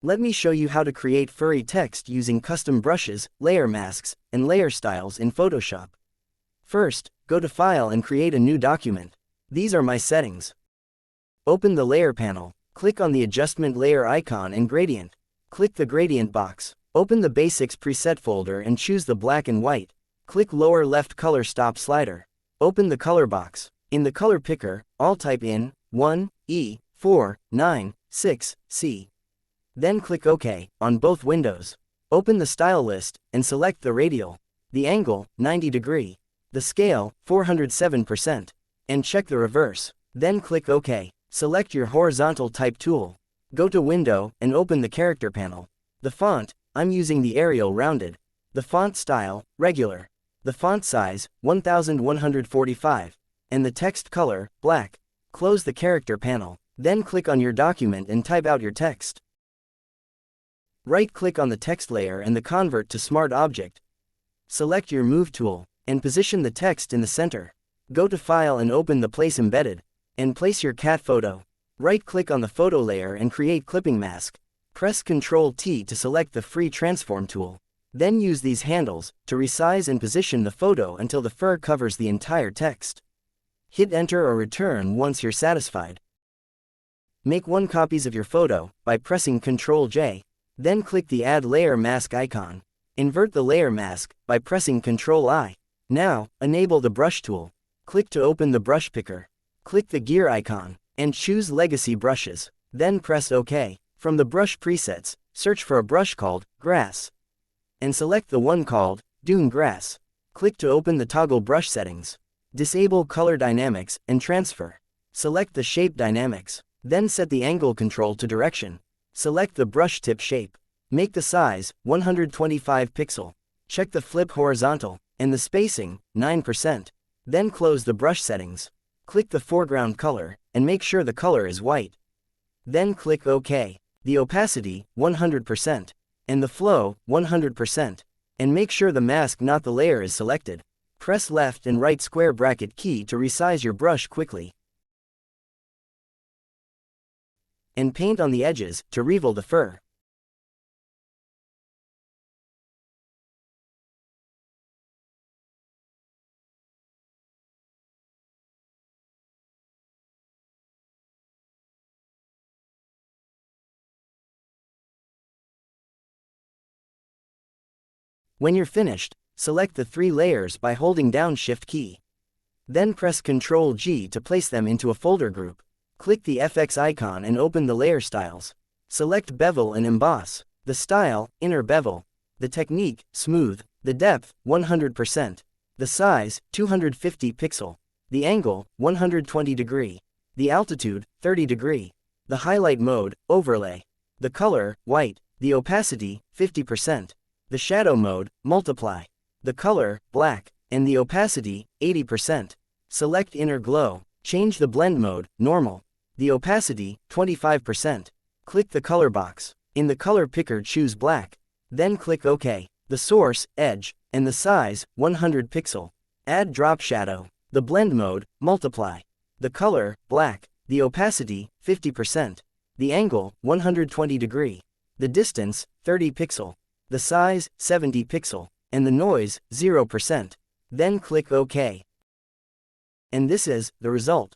Let me show you how to create furry text using custom brushes, layer masks, and layer styles in Photoshop. First, go to File and create a new document. These are my settings. Open the Layer panel, click on the Adjustment Layer icon and Gradient. Click the Gradient box. Open the Basics preset folder and choose the black and white. Click lower left color stop slider. Open the color box. In the color picker, I'll type in 1E496C. Then click OK on both windows. Open the style list and select the radial, the angle 90 degree, the scale 407%, and check the reverse. Then click OK. Select your horizontal type tool. Go to Window and open the character panel. The font, I'm using the Arial rounded. The font style, regular. The font size, 1145. And the text color, black. Close the character panel. Then click on your document and type out your text. Right-click on the text layer and the Convert to Smart Object. Select your Move tool, and position the text in the center. Go to File and open the Place Embedded, and place your cat photo. Right-click on the photo layer and create Clipping Mask. Press Ctrl-T to select the Free Transform tool. Then use these handles to resize and position the photo until the fur covers the entire text. Hit Enter or Return once you're satisfied. Make 1 copies of your photo by pressing Ctrl-J. Then click the Add Layer Mask icon. Invert the layer mask by pressing Ctrl-I. Now, enable the Brush tool. Click to open the brush picker. Click the gear icon, and choose Legacy Brushes. Then press OK. From the brush presets, search for a brush called Grass. And select the one called Dune Grass. Click to open the toggle brush settings. Disable Color Dynamics and Transfer. Select the Shape Dynamics. Then set the angle control to Direction. Select the brush tip shape. Make the size 125 pixel. Check the flip horizontal and the spacing 9%. Then close the brush settings. Click the foreground color and make sure the color is white. Then click OK. The opacity 100% and the flow 100%. And make sure the mask not the layer is selected. Press left and right square bracket key to resize your brush quickly. And paint on the edges to reveal the fur. When you're finished, select the 3 layers by holding down Shift key. Then press Ctrl-G to place them into a folder group. Click the FX icon and open the layer styles. Select Bevel and Emboss. The style, Inner Bevel. The technique, Smooth. The depth, 100%. The size, 250 pixel. The angle, 120 degree. The altitude, 30 degree. The highlight mode, Overlay. The color, white. The opacity, 50%. The shadow mode, Multiply. The color, black. And the opacity, 80%. Select Inner Glow. Change the blend mode, Normal. The opacity, 25%. Click the color box. In the color picker choose black. Then click OK. The source, Edge, and the size, 100 pixel. Add drop shadow. The blend mode, Multiply. The color, black. The opacity, 50%. The angle, 120 degree. The distance, 30 pixel. The size, 70 pixel. And the noise, 0%. Then click OK. And this is the result.